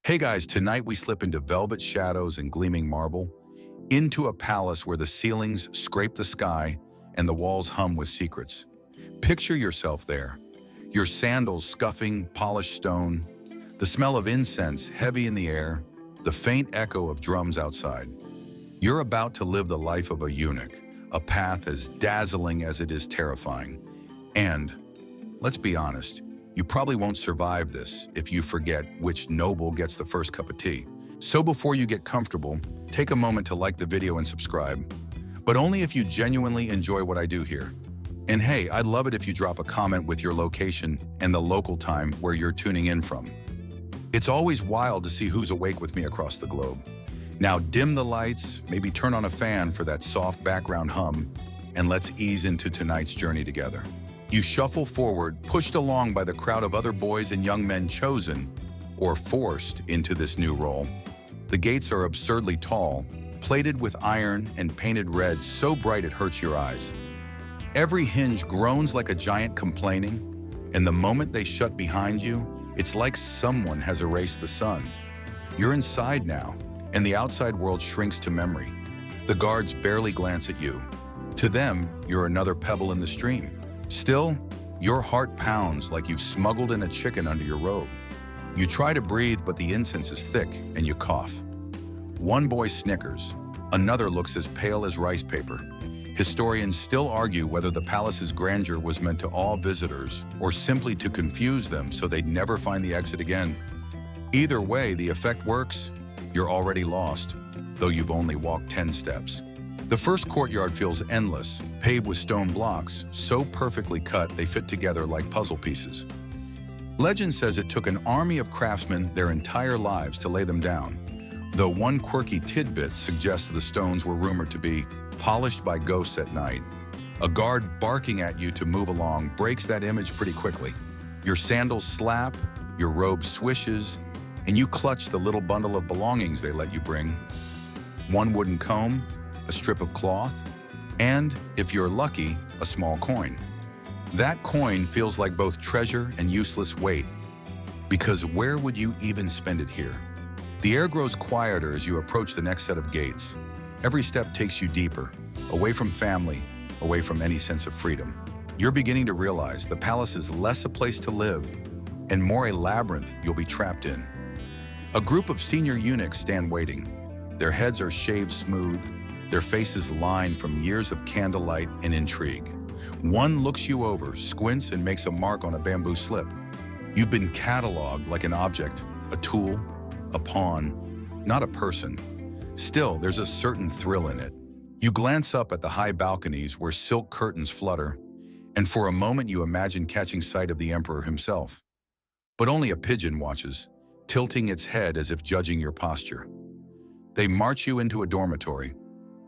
Hey guys, tonight we slip into velvet shadows and gleaming marble, into a palace where the ceilings scrape the sky and the walls hum with secrets. Picture yourself there, your sandals scuffing polished stone, the smell of incense heavy in the air, the faint echo of drums outside. You're about to live the life of a eunuch, a path as dazzling as it is terrifying. And, let's be honest, you probably won't survive this if you forget which noble gets the first cup of tea. So before you get comfortable, take a moment to like the video and subscribe, but only if you genuinely enjoy what I do here. And hey, I'd love it if you drop a comment with your location and the local time where you're tuning in from. It's always wild to see who's awake with me across the globe. Now dim the lights, maybe turn on a fan for that soft background hum, and let's ease into tonight's journey together. You shuffle forward, pushed along by the crowd of other boys and young men chosen, or forced, into this new role. The gates are absurdly tall, plated with iron and painted red so bright it hurts your eyes. Every hinge groans like a giant complaining, and the moment they shut behind you, it's like someone has erased the sun. You're inside now, and the outside world shrinks to memory. The guards barely glance at you. To them, you're another pebble in the stream. Still, your heart pounds like you've smuggled in a chicken under your robe. You try to breathe, but the incense is thick, and you cough. One boy snickers. Another looks as pale as rice paper. Historians still argue whether the palace's grandeur was meant to awe visitors or simply to confuse them so they'd never find the exit again. Either way, the effect works. You're already lost, though you've only walked 10 steps. The first courtyard feels endless, paved with stone blocks, so perfectly cut they fit together like puzzle pieces. Legend says it took an army of craftsmen their entire lives to lay them down, though one quirky tidbit suggests the stones were rumored to be polished by ghosts at night. A guard barking at you to move along breaks that image pretty quickly. Your sandals slap, your robe swishes, and you clutch the little bundle of belongings they let you bring. One wooden comb, a strip of cloth, and, if you're lucky, a small coin. That coin feels like both treasure and useless weight, because where would you even spend it here? The air grows quieter as you approach the next set of gates. Every step takes you deeper, away from family, away from any sense of freedom. You're beginning to realize the palace is less a place to live and more a labyrinth you'll be trapped in. A group of senior eunuchs stand waiting. Their heads are shaved smooth, their faces lined from years of candlelight and intrigue. One looks you over, squints, and makes a mark on a bamboo slip. You've been cataloged like an object, a tool, a pawn, not a person. Still, there's a certain thrill in it. You glance up at the high balconies where silk curtains flutter, and for a moment you imagine catching sight of the emperor himself. But only a pigeon watches, tilting its head as if judging your posture. They march you into a dormitory.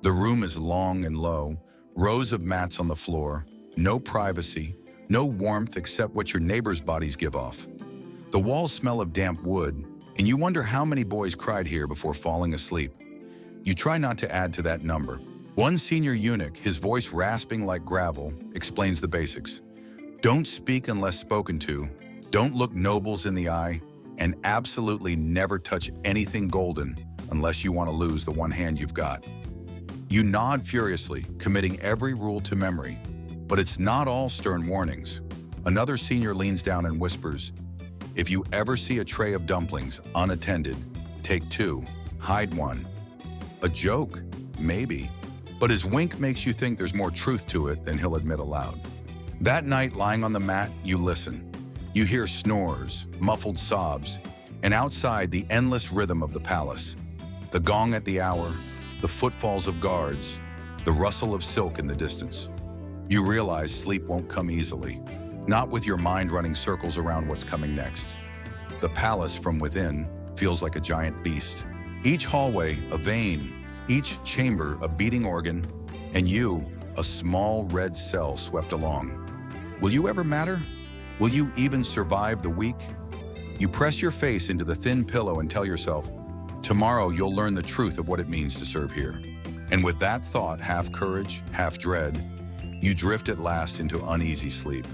The room is long and low, rows of mats on the floor, no privacy, no warmth except what your neighbors' bodies give off. The walls smell of damp wood, and you wonder how many boys cried here before falling asleep. You try not to add to that number. One senior eunuch, his voice rasping like gravel, explains the basics. Don't speak unless spoken to, don't look nobles in the eye, and absolutely never touch anything golden unless you want to lose the one hand you've got. You nod furiously, committing every rule to memory, but it's not all stern warnings. Another senior leans down and whispers, if you ever see a tray of dumplings unattended, take 2, hide 1. A joke? Maybe. But his wink makes you think there's more truth to it than he'll admit aloud. That night, lying on the mat, you listen. You hear snores, muffled sobs, and outside the endless rhythm of the palace. The gong at the hour, the footfalls of guards, the rustle of silk in the distance. You realize sleep won't come easily, not with your mind running circles around what's coming next. The palace from within feels like a giant beast. Each hallway a vein, each chamber a beating organ, and you, a small red cell swept along. Will you ever matter? Will you even survive the week? You press your face into the thin pillow and tell yourself, tomorrow you'll learn the truth of what it means to serve here. And with that thought, half courage, half dread, you drift at last into uneasy sleep.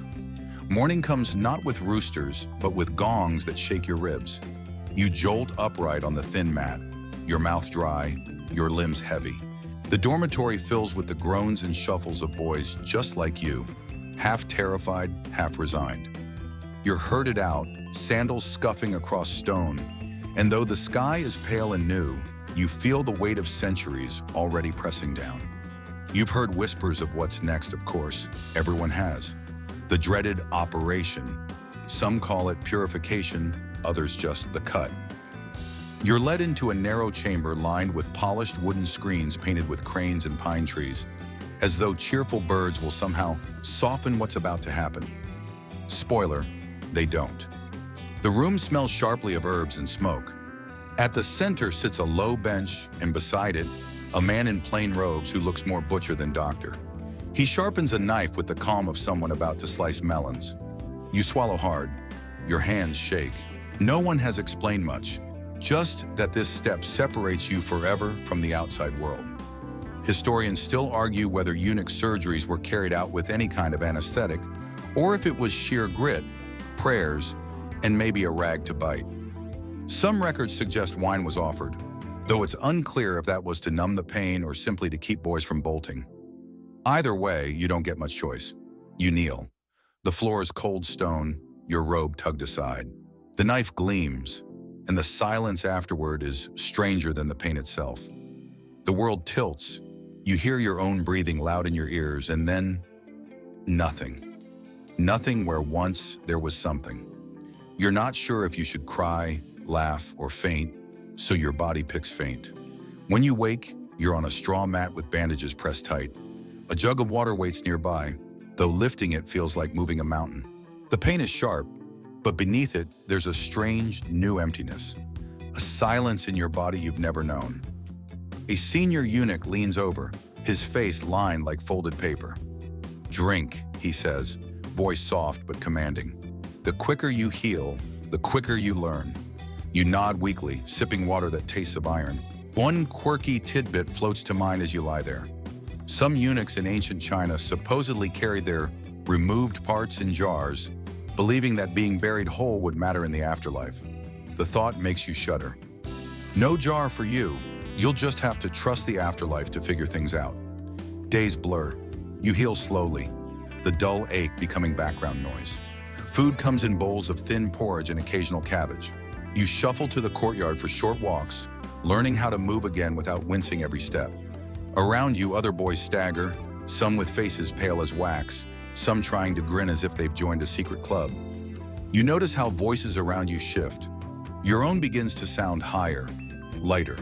Morning comes not with roosters, but with gongs that shake your ribs. You jolt upright on the thin mat, your mouth dry, your limbs heavy. The dormitory fills with the groans and shuffles of boys just like you, half terrified, half resigned. You're herded out, sandals scuffing across stone, and though the sky is pale and new, you feel the weight of centuries already pressing down. You've heard whispers of what's next, of course. Everyone has. The dreaded operation. Some call it purification, others just the cut. You're led into a narrow chamber lined with polished wooden screens painted with cranes and pine trees, as though cheerful birds will somehow soften what's about to happen. Spoiler, they don't. The room smells sharply of herbs and smoke. At the center sits a low bench, and beside it, a man in plain robes who looks more butcher than doctor. He sharpens a knife with the calm of someone about to slice melons. You swallow hard. Your hands shake. No one has explained much, just that this step separates you forever from the outside world. Historians still argue whether eunuch surgeries were carried out with any kind of anesthetic, or if it was sheer grit, prayers, and maybe a rag to bite. Some records suggest wine was offered, though it's unclear if that was to numb the pain or simply to keep boys from bolting. Either way, you don't get much choice. You kneel. The floor is cold stone, your robe tugged aside. The knife gleams, and the silence afterward is stranger than the pain itself. The world tilts. You hear your own breathing loud in your ears, and then nothing. Nothing where once there was something. You're not sure if you should cry, laugh, or faint, so your body picks faint. When you wake, you're on a straw mat with bandages pressed tight. A jug of water waits nearby, though lifting it feels like moving a mountain. The pain is sharp, but beneath it, there's a strange, new emptiness. A silence in your body you've never known. A senior eunuch leans over, his face lined like folded paper. "Drink," he says, voice soft but commanding. "The quicker you heal, the quicker you learn." You nod weakly, sipping water that tastes of iron. One quirky tidbit floats to mind as you lie there. Some eunuchs in ancient China supposedly carried their removed parts in jars, believing that being buried whole would matter in the afterlife. The thought makes you shudder. No jar for you. You'll just have to trust the afterlife to figure things out. Days blur. You heal slowly, the dull ache becoming background noise. Food comes in bowls of thin porridge and occasional cabbage. You shuffle to the courtyard for short walks, learning how to move again without wincing every step. Around you, other boys stagger, some with faces pale as wax, some trying to grin as if they've joined a secret club. You notice how voices around you shift. Your own begins to sound higher, lighter.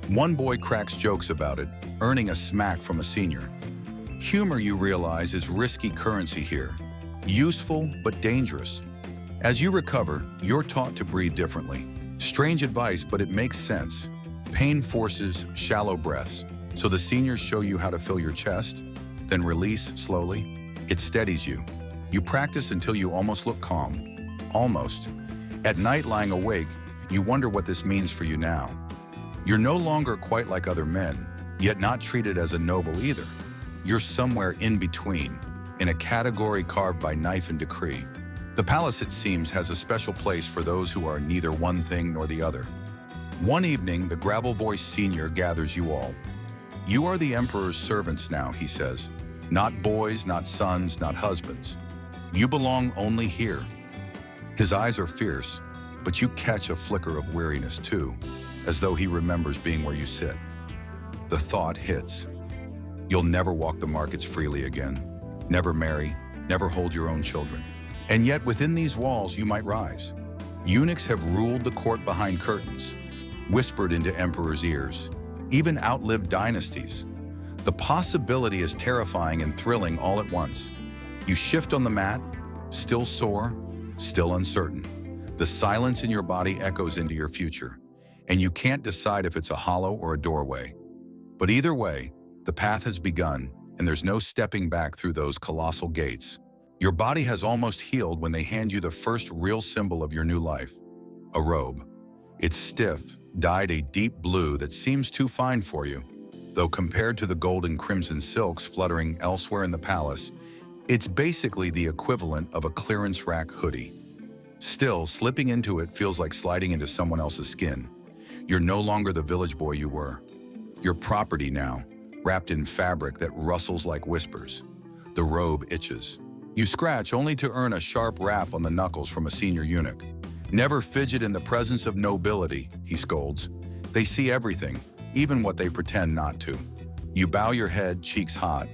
One boy cracks jokes about it, earning a smack from a senior. Humor, you realize, is risky currency here. Useful, but dangerous. As you recover, you're taught to breathe differently. Strange advice, but it makes sense. Pain forces shallow breaths, so the seniors show you how to fill your chest, then release slowly. It steadies you. You practice until you almost look calm. Almost. At night, lying awake, you wonder what this means for you now. You're no longer quite like other men, yet not treated as a noble either. You're somewhere in between, in a category carved by knife and decree. The palace, it seems, has a special place for those who are neither one thing nor the other. One evening, the gravel-voiced senior gathers you all. "You are the emperor's servants now," he says. "Not boys, not sons, not husbands. You belong only here." His eyes are fierce, but you catch a flicker of weariness too, as though he remembers being where you sit. The thought hits. You'll never walk the markets freely again, never marry, never hold your own children. And yet within these walls you might rise. Eunuchs have ruled the court behind curtains, whispered into emperors' ears, even outlived dynasties. The possibility is terrifying and thrilling all at once. You shift on the mat, still sore, still uncertain. The silence in your body echoes into your future, and you can't decide if it's a hollow or a doorway. But either way, the path has begun, and there's no stepping back through those colossal gates. Your body has almost healed when they hand you the first real symbol of your new life, a robe. It's stiff, dyed a deep blue that seems too fine for you, though compared to the gold and crimson silks fluttering elsewhere in the palace, it's basically the equivalent of a clearance rack hoodie. Still, slipping into it feels like sliding into someone else's skin. You're no longer the village boy you were. You're property now, wrapped in fabric that rustles like whispers. The robe itches. You scratch only to earn a sharp rap on the knuckles from a senior eunuch. "Never fidget in the presence of nobility," he scolds. "They see everything, even what they pretend not to." You bow your head, cheeks hot.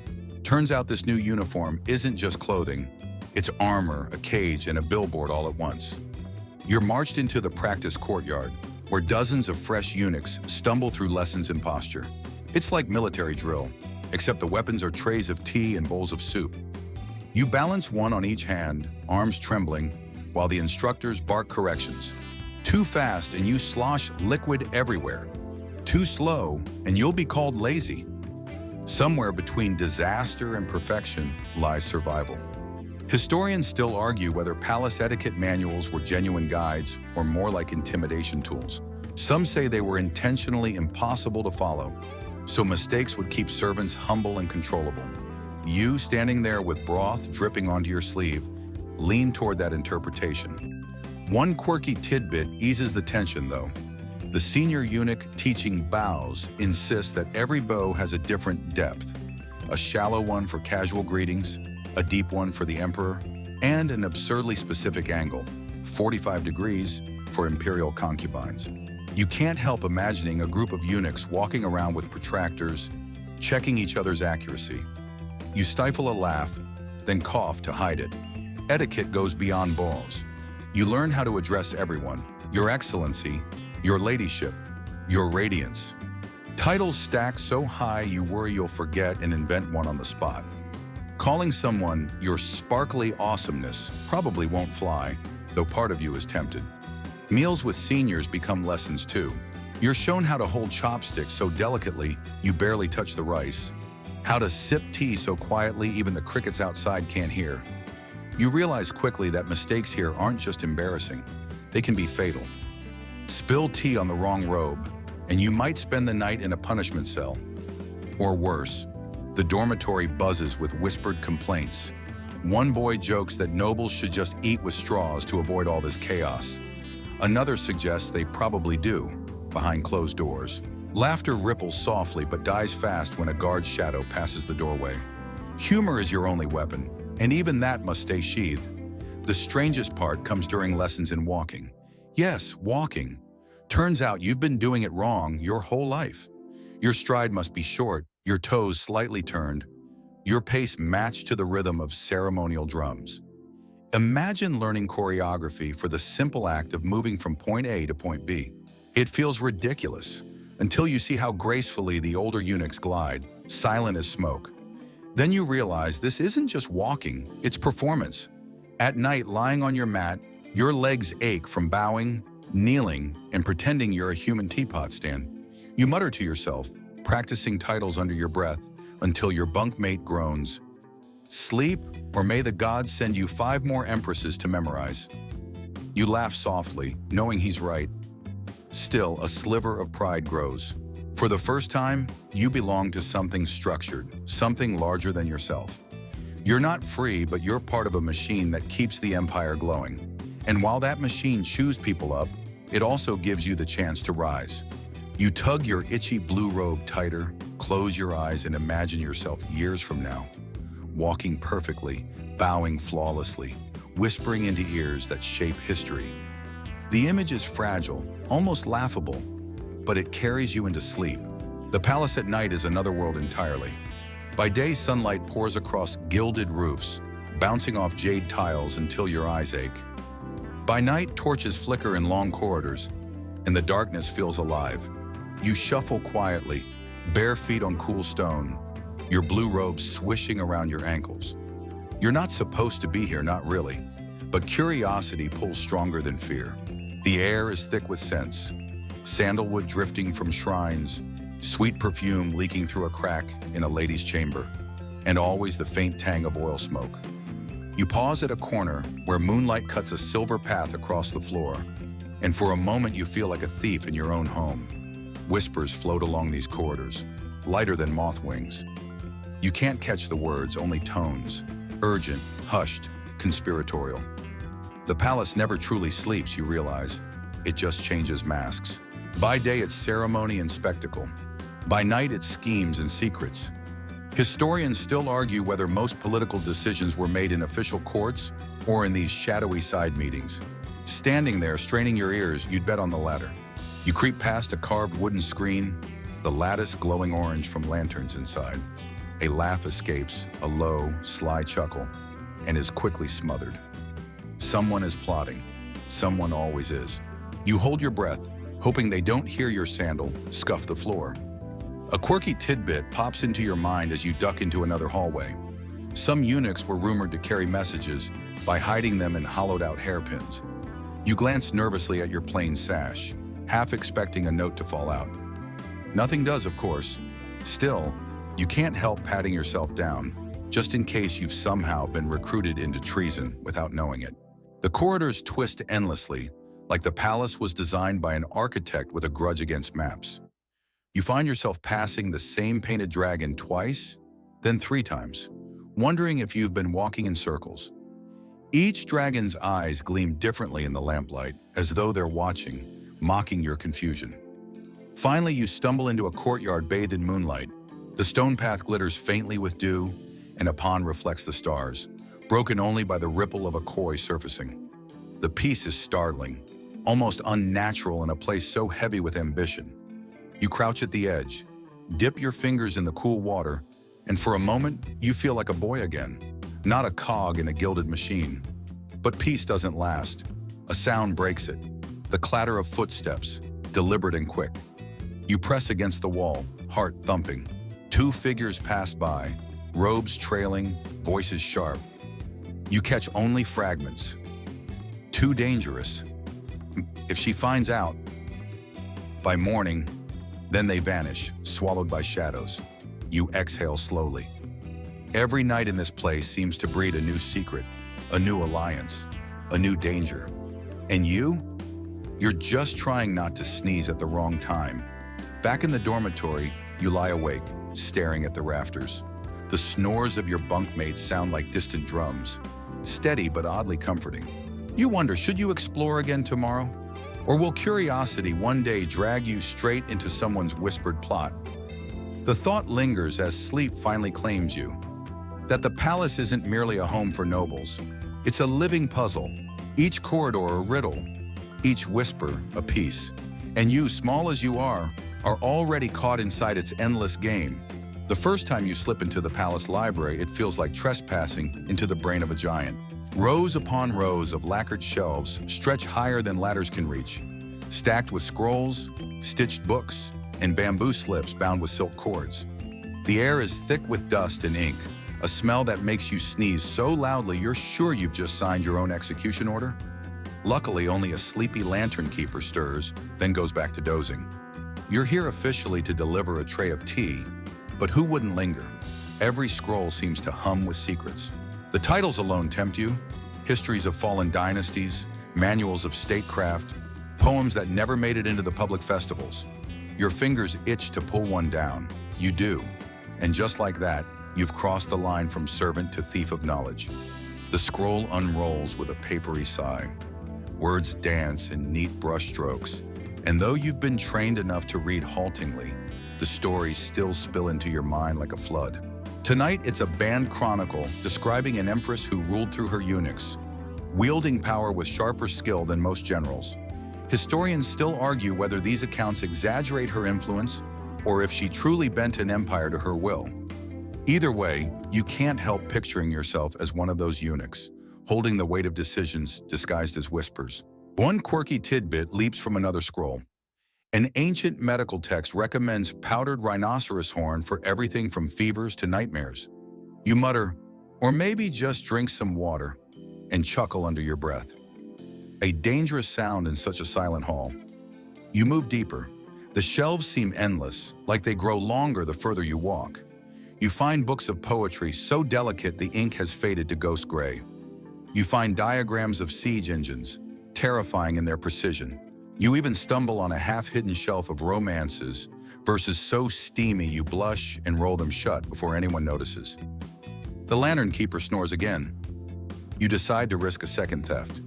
Turns out this new uniform isn't just clothing. It's armor, a cage, and a billboard all at once. You're marched into the practice courtyard, where dozens of fresh eunuchs stumble through lessons in posture. It's like military drill, except the weapons are trays of tea and bowls of soup. You balance one on each hand, arms trembling, while the instructors bark corrections. Too fast and you slosh liquid everywhere. Too slow and you'll be called lazy. Somewhere between disaster and perfection lies survival. Historians still argue whether palace etiquette manuals were genuine guides or more like intimidation tools. Some say they were intentionally impossible to follow, so mistakes would keep servants humble and controllable. You, standing there with broth dripping onto your sleeve, lean toward that interpretation. One quirky tidbit eases the tension, though. The senior eunuch teaching bows insists that every bow has a different depth. A shallow one for casual greetings, a deep one for the emperor, and an absurdly specific angle, 45 degrees, for imperial concubines. You can't help imagining a group of eunuchs walking around with protractors, checking each other's accuracy. You stifle a laugh, then cough to hide it. Etiquette goes beyond bows. You learn how to address everyone: Your Excellency, Your Ladyship, Your Radiance. Titles stack so high you worry you'll forget and invent one on the spot. Calling someone Your Sparkly Awesomeness probably won't fly, though part of you is tempted. Meals with seniors become lessons too. You're shown how to hold chopsticks so delicately you barely touch the rice, how to sip tea so quietly even the crickets outside can't hear. You realize quickly that mistakes here aren't just embarrassing, they can be fatal. Spill tea on the wrong robe, and you might spend the night in a punishment cell. Or worse, the dormitory buzzes with whispered complaints. One boy jokes that nobles should just eat with straws to avoid all this chaos. Another suggests they probably do, behind closed doors. Laughter ripples softly but dies fast when a guard's shadow passes the doorway. Humor is your only weapon, and even that must stay sheathed. The strangest part comes during lessons in walking. Yes, walking. Turns out you've been doing it wrong your whole life. Your stride must be short, your toes slightly turned, your pace matched to the rhythm of ceremonial drums. Imagine learning choreography for the simple act of moving from point A to point B. It feels ridiculous, until you see how gracefully the older eunuchs glide, silent as smoke. Then you realize this isn't just walking, it's performance. At night, lying on your mat, your legs ache from bowing, kneeling, and pretending you're a human teapot stand. You mutter to yourself, practicing titles under your breath, until your bunkmate groans, "Sleep, or may the gods send you 5 more empresses to memorize." You laugh softly, knowing he's right. Still, a sliver of pride grows. For the first time, you belong to something structured, something larger than yourself. You're not free, but you're part of a machine that keeps the empire glowing. And while that machine chews people up, it also gives you the chance to rise. You tug your itchy blue robe tighter, close your eyes, and imagine yourself years from now, walking perfectly, bowing flawlessly, whispering into ears that shape history. The image is fragile, almost laughable, but it carries you into sleep. The palace at night is another world entirely. By day, sunlight pours across gilded roofs, bouncing off jade tiles until your eyes ache. By night, torches flicker in long corridors, and the darkness feels alive. You shuffle quietly, bare feet on cool stone, your blue robe swishing around your ankles. You're not supposed to be here, not really, but curiosity pulls stronger than fear. The air is thick with scents, sandalwood drifting from shrines, sweet perfume leaking through a crack in a lady's chamber, and always the faint tang of oil smoke. You pause at a corner where moonlight cuts a silver path across the floor, and for a moment you feel like a thief in your own home. Whispers float along these corridors, lighter than moth wings. You can't catch the words, only tones, urgent, hushed, conspiratorial. The palace never truly sleeps, you realize. It just changes masks. By day, it's ceremony and spectacle. By night, it's schemes and secrets. Historians still argue whether most political decisions were made in official courts or in these shadowy side meetings. Standing there, straining your ears, you'd bet on the latter. You creep past a carved wooden screen, the lattice glowing orange from lanterns inside. A laugh escapes, a low, sly chuckle, and is quickly smothered. Someone is plotting. Someone always is. You hold your breath, hoping they don't hear your sandal scuff the floor. A quirky tidbit pops into your mind as you duck into another hallway. Some eunuchs were rumored to carry messages by hiding them in hollowed-out hairpins. You glance nervously at your plain sash, half expecting a note to fall out. Nothing does, of course. Still, you can't help patting yourself down, just in case you've somehow been recruited into treason without knowing it. The corridors twist endlessly, like the palace was designed by an architect with a grudge against maps. You find yourself passing the same painted dragon twice, then 3 times, wondering if you've been walking in circles. Each dragon's eyes gleam differently in the lamplight, as though they're watching, mocking your confusion. Finally, you stumble into a courtyard bathed in moonlight. The stone path glitters faintly with dew, and a pond reflects the stars, broken only by the ripple of a koi surfacing. The peace is startling, almost unnatural in a place so heavy with ambition. You crouch at the edge, dip your fingers in the cool water, and for a moment, you feel like a boy again, not a cog in a gilded machine. But peace doesn't last. A sound breaks it, the clatter of footsteps, deliberate and quick. You press against the wall, heart thumping. 2 figures pass by, robes trailing, voices sharp. You catch only fragments. Too dangerous. If she finds out, by morning, then they vanish, swallowed by shadows. You exhale slowly. Every night in this place seems to breed a new secret, a new alliance, a new danger. And you're just trying not to sneeze at the wrong time. Back in the dormitory, you lie awake, staring at the rafters. The snores of your bunkmates sound like distant drums, steady but oddly comforting. You wonder, should you explore again tomorrow? Or will curiosity one day drag you straight into someone's whispered plot? The thought lingers as sleep finally claims you, that the palace isn't merely a home for nobles. It's a living puzzle, each corridor a riddle, each whisper a piece. And you, small as you are already caught inside its endless game. The first time you slip into the palace library, it feels like trespassing into the brain of a giant. Rows upon rows of lacquered shelves stretch higher than ladders can reach, stacked with scrolls, stitched books, and bamboo slips bound with silk cords. The air is thick with dust and ink, a smell that makes you sneeze so loudly you're sure you've just signed your own execution order. Luckily, only a sleepy lantern keeper stirs, then goes back to dozing. You're here officially to deliver a tray of tea, but who wouldn't linger? Every scroll seems to hum with secrets. The titles alone tempt you: histories of fallen dynasties, manuals of statecraft, poems that never made it into the public festivals. Your fingers itch to pull one down. You do. And just like that, you've crossed the line from servant to thief of knowledge. The scroll unrolls with a papery sigh. Words dance in neat brushstrokes. And though you've been trained enough to read haltingly, the stories still spill into your mind like a flood. Tonight, it's a banned chronicle describing an empress who ruled through her eunuchs, wielding power with sharper skill than most generals. Historians still argue whether these accounts exaggerate her influence or if she truly bent an empire to her will. Either way, you can't help picturing yourself as one of those eunuchs, holding the weight of decisions disguised as whispers. One quirky tidbit leaps from another scroll. An ancient medical text recommends powdered rhinoceros horn for everything from fevers to nightmares. You mutter, or maybe just drink some water, and chuckle under your breath. A dangerous sound in such a silent hall. You move deeper. The shelves seem endless, like they grow longer the further you walk. You find books of poetry so delicate the ink has faded to ghost gray. You find diagrams of siege engines, terrifying in their precision. You even stumble on a half-hidden shelf of romances, verses so steamy you blush and roll them shut before anyone notices. The lantern keeper snores again. You decide to risk a second theft.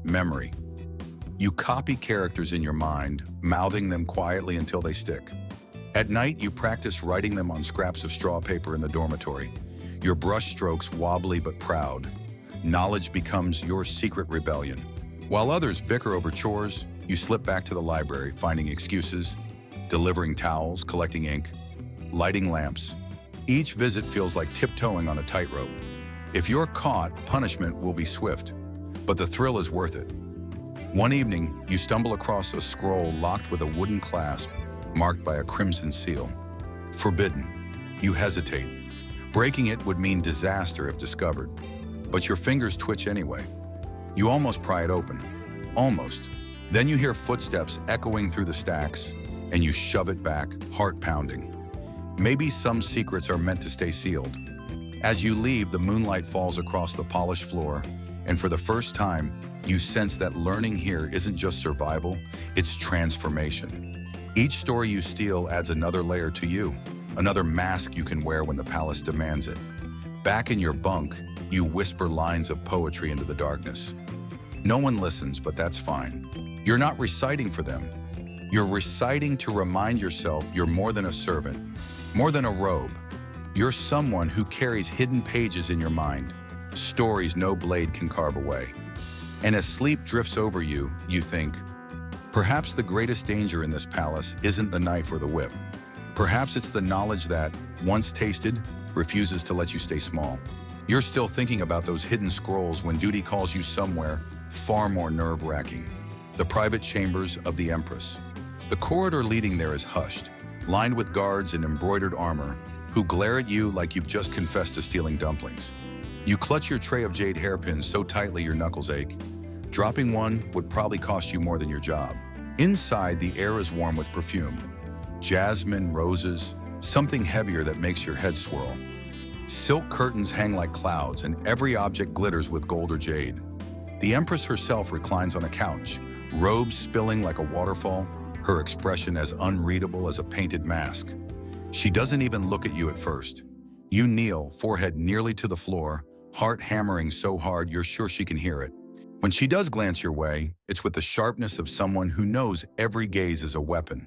memory. You copy characters in your mind, mouthing them quietly until they stick. At night, you practice writing them on scraps of straw paper in the dormitory. Your brush strokes wobbly but proud. Knowledge becomes your secret rebellion. While others bicker over chores, you slip back to the library, finding excuses, delivering towels, collecting ink, lighting lamps. Each visit feels like tiptoeing on a tightrope. If you're caught, punishment will be swift, but the thrill is worth it. One evening, you stumble across a scroll locked with a wooden clasp marked by a crimson seal. Forbidden. You hesitate. Breaking it would mean disaster if discovered, but your fingers twitch anyway. You almost pry it open. Almost. Then you hear footsteps echoing through the stacks, and you shove it back, heart pounding. Maybe some secrets are meant to stay sealed. As you leave, the moonlight falls across the polished floor, and for the first time, you sense that learning here isn't just survival, it's transformation. Each story you steal adds another layer to you, another mask you can wear when the palace demands it. Back in your bunk, you whisper lines of poetry into the darkness. No one listens, but that's fine. You're not reciting for them. You're reciting to remind yourself you're more than a servant, more than a robe. You're someone who carries hidden pages in your mind, stories no blade can carve away. And as sleep drifts over you, you think, perhaps the greatest danger in this palace isn't the knife or the whip. Perhaps it's the knowledge that, once tasted, refuses to let you stay small. You're still thinking about those hidden scrolls when duty calls you somewhere far more nerve-wracking. The private chambers of the Empress. The corridor leading there is hushed, lined with guards in embroidered armor who glare at you like you've just confessed to stealing dumplings. You clutch your tray of jade hairpins so tightly your knuckles ache. Dropping one would probably cost you more than your job. Inside, the air is warm with perfume. Jasmine, roses, something heavier that makes your head swirl. Silk curtains hang like clouds, and every object glitters with gold or jade. The Empress herself reclines on a couch, robes spilling like a waterfall, her expression as unreadable as a painted mask. She doesn't even look at you at first. You kneel, forehead nearly to the floor, heart hammering so hard you're sure she can hear it. When she does glance your way, it's with the sharpness of someone who knows every gaze is a weapon.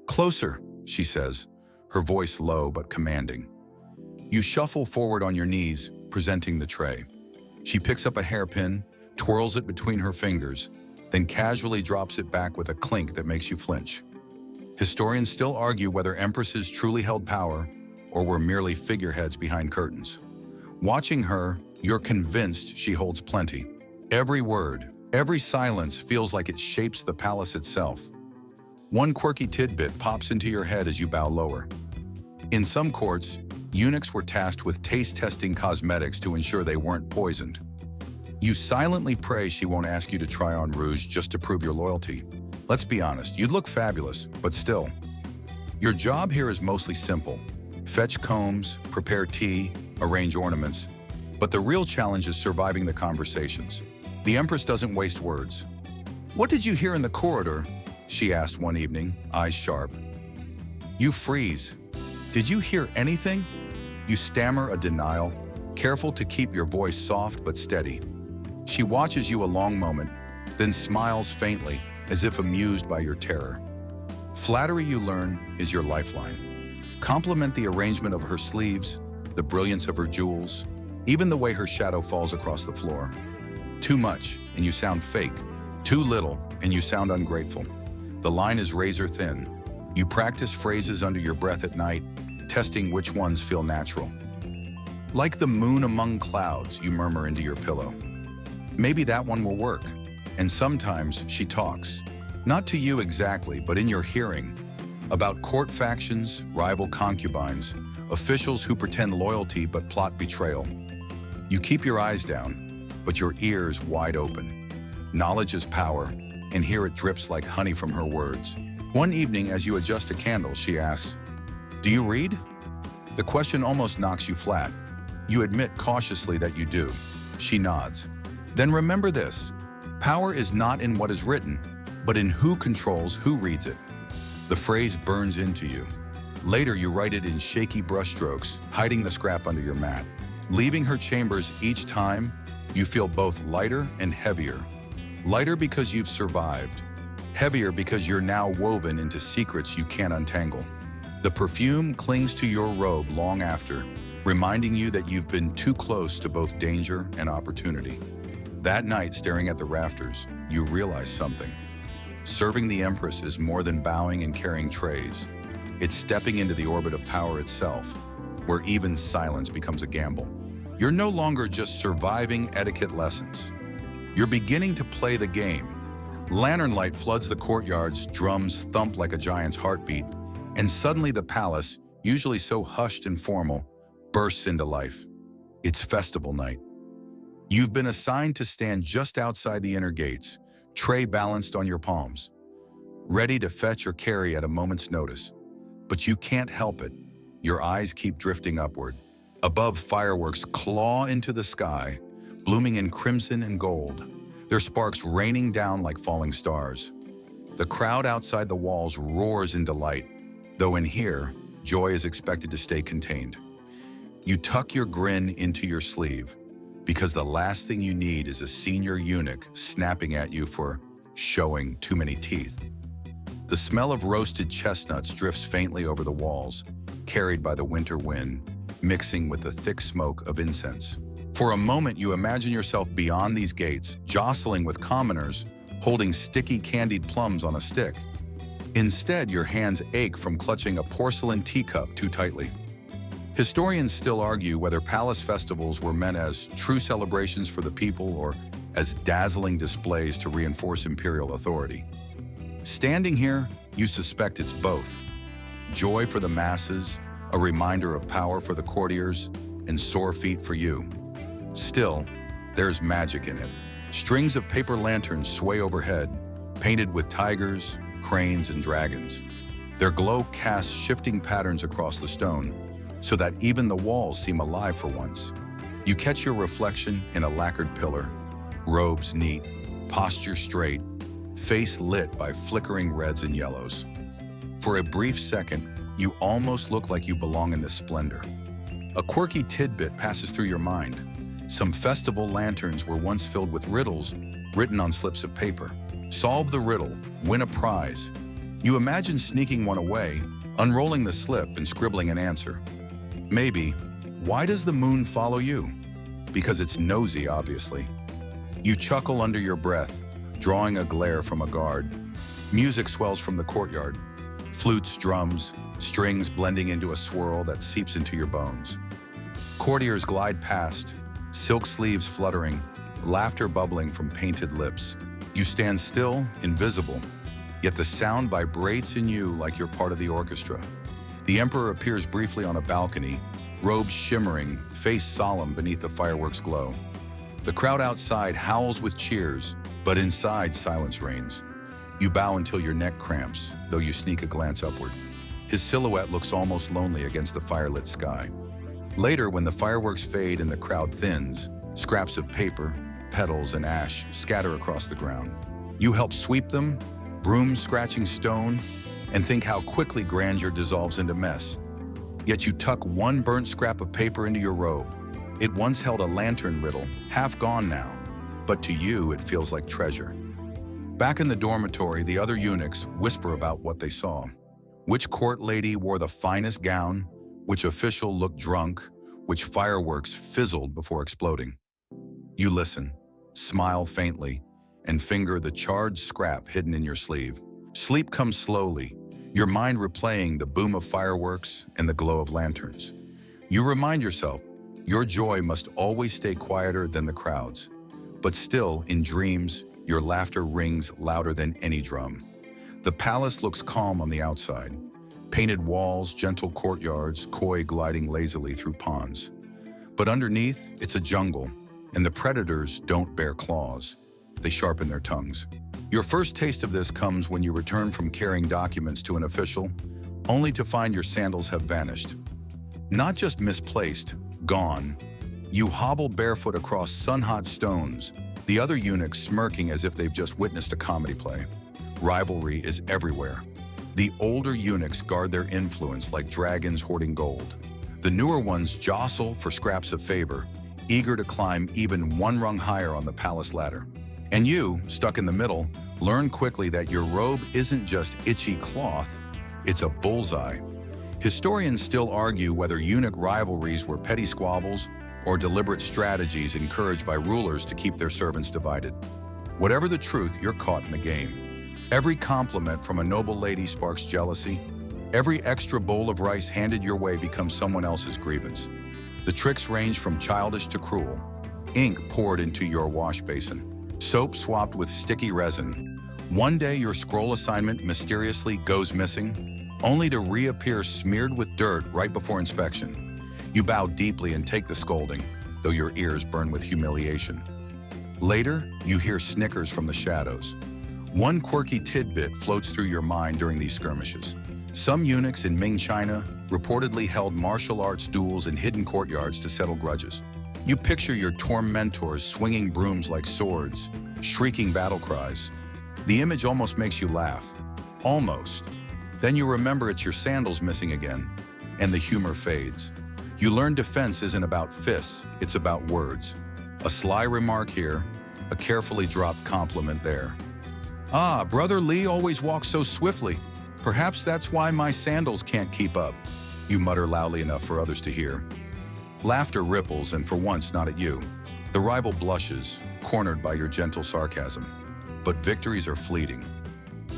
"Closer," she says, her voice low but commanding. You shuffle forward on your knees, presenting the tray. She picks up a hairpin, twirls it between her fingers, then casually drops it back with a clink that makes you flinch. Historians still argue whether empresses truly held power or were merely figureheads behind curtains. Watching her, you're convinced she holds plenty. Every word, every silence feels like it shapes the palace itself. One quirky tidbit pops into your head as you bow lower. In some courts, eunuchs were tasked with taste-testing cosmetics to ensure they weren't poisoned. You silently pray she won't ask you to try on rouge just to prove your loyalty. Let's be honest, you'd look fabulous, but still. Your job here is mostly simple. Fetch combs, prepare tea, arrange ornaments. But the real challenge is surviving the conversations. The Empress doesn't waste words. "What did you hear in the corridor?" she asked one evening, eyes sharp. You freeze. "Did you hear anything?" You stammer a denial, careful to keep your voice soft but steady. She watches you a long moment, then smiles faintly, as if amused by your terror. Flattery, you learn, is your lifeline. Compliment the arrangement of her sleeves, the brilliance of her jewels, even the way her shadow falls across the floor. Too much, and you sound fake. Too little, and you sound ungrateful. The line is razor thin. You practice phrases under your breath at night, testing which ones feel natural. "Like the moon among clouds," you murmur into your pillow. Maybe that one will work. And sometimes she talks, not to you exactly, but in your hearing, about court factions, rival concubines, officials who pretend loyalty but plot betrayal. You keep your eyes down, but your ears wide open. Knowledge is power, and here it drips like honey from her words. One evening, as you adjust a candle, she asks, "Do you read?" The question almost knocks you flat. You admit cautiously that you do. She nods. "Then remember this. Power is not in what is written, but in who controls who reads it." The phrase burns into you. Later, you write it in shaky brushstrokes, hiding the scrap under your mat. Leaving her chambers each time, you feel both lighter and heavier. Lighter because you've survived. Heavier because you're now woven into secrets you can't untangle. The perfume clings to your robe long after, reminding you that you've been too close to both danger and opportunity. That night, staring at the rafters, you realize something. Serving the Empress is more than bowing and carrying trays. It's stepping into the orbit of power itself, where even silence becomes a gamble. You're no longer just surviving etiquette lessons. You're beginning to play the game. Lantern light floods the courtyards, drums thump like a giant's heartbeat, and suddenly the palace, usually so hushed and formal, bursts into life. It's festival night. You've been assigned to stand just outside the inner gates, tray balanced on your palms, ready to fetch or carry at a moment's notice. But you can't help it. Your eyes keep drifting upward. Above, fireworks claw into the sky, blooming in crimson and gold, their sparks raining down like falling stars. The crowd outside the walls roars in delight, though in here, joy is expected to stay contained. You tuck your grin into your sleeve, because the last thing you need is a senior eunuch snapping at you for showing too many teeth. The smell of roasted chestnuts drifts faintly over the walls, carried by the winter wind, mixing with the thick smoke of incense. For a moment, you imagine yourself beyond these gates, jostling with commoners, holding sticky candied plums on a stick. Instead, your hands ache from clutching a porcelain teacup too tightly. Historians still argue whether palace festivals were meant as true celebrations for the people or as dazzling displays to reinforce imperial authority. Standing here, you suspect it's both. Joy for the masses, a reminder of power for the courtiers, and sore feet for you. Still, there's magic in it. Strings of paper lanterns sway overhead, painted with tigers, cranes, and dragons. Their glow casts shifting patterns across the stone, so that even the walls seem alive for once. You catch your reflection in a lacquered pillar, robes neat, posture straight, face lit by flickering reds and yellows. For a brief second, you almost look like you belong in this splendor. A quirky tidbit passes through your mind. Some festival lanterns were once filled with riddles written on slips of paper. Solve the riddle, win a prize. You imagine sneaking one away, unrolling the slip and scribbling an answer. Maybe, why does the moon follow you? Because it's nosy, obviously. You chuckle under your breath, drawing a glare from a guard. Music swells from the courtyard. Flutes, drums, strings blending into a swirl that seeps into your bones. Courtiers glide past, silk sleeves fluttering, laughter bubbling from painted lips. You stand still, invisible, yet the sound vibrates in you like you're part of the orchestra. The emperor appears briefly on a balcony, robes shimmering, face solemn beneath the fireworks glow. The crowd outside howls with cheers, but inside silence reigns. You bow until your neck cramps, though you sneak a glance upward. His silhouette looks almost lonely against the firelit sky. Later, when the fireworks fade and the crowd thins, scraps of paper, petals, and ash scatter across the ground. You help sweep them, brooms scratching stone, and think how quickly grandeur dissolves into mess. Yet you tuck one burnt scrap of paper into your robe. It once held a lantern riddle, half gone now, but to you it feels like treasure. Back in the dormitory, the other eunuchs whisper about what they saw. Which court lady wore the finest gown, which official looked drunk, which fireworks fizzled before exploding. You listen, smile faintly, and finger the charred scrap hidden in your sleeve. Sleep comes slowly, your mind replaying the boom of fireworks and the glow of lanterns. You remind yourself, your joy must always stay quieter than the crowd's. But still, in dreams, your laughter rings louder than any drum. The palace looks calm on the outside. Painted walls, gentle courtyards, koi gliding lazily through ponds. But underneath, it's a jungle, and the predators don't bear claws. They sharpen their tongues. Your first taste of this comes when you return from carrying documents to an official, only to find your sandals have vanished. Not just misplaced, gone. You hobble barefoot across sun-hot stones, the other eunuchs smirking as if they've just witnessed a comedy play. Rivalry is everywhere. The older eunuchs guard their influence like dragons hoarding gold. The newer ones jostle for scraps of favor, eager to climb even one rung higher on the palace ladder. And you, stuck in the middle, learn quickly that your robe isn't just itchy cloth, it's a bullseye. Historians still argue whether eunuch rivalries were petty squabbles or deliberate strategies encouraged by rulers to keep their servants divided. Whatever the truth, you're caught in the game. Every compliment from a noble lady sparks jealousy. Every extra bowl of rice handed your way becomes someone else's grievance. The tricks range from childish to cruel. Ink poured into your wash basin. Soap swapped with sticky resin. One day your scroll assignment mysteriously goes missing, only to reappear smeared with dirt right before inspection. You bow deeply and take the scolding, though your ears burn with humiliation. Later, you hear snickers from the shadows. One quirky tidbit floats through your mind during these skirmishes. Some eunuchs in Ming China reportedly held martial arts duels in hidden courtyards to settle grudges. You picture your tormentors swinging brooms like swords, shrieking battle cries. The image almost makes you laugh. Almost. Then you remember it's your sandals missing again, and the humor fades. You learn defense isn't about fists, it's about words. A sly remark here, a carefully dropped compliment there. Ah, Brother Lee always walks so swiftly. Perhaps that's why my sandals can't keep up. You mutter loudly enough for others to hear. Laughter ripples, and for once not at you. The rival blushes, cornered by your gentle sarcasm. But victories are fleeting.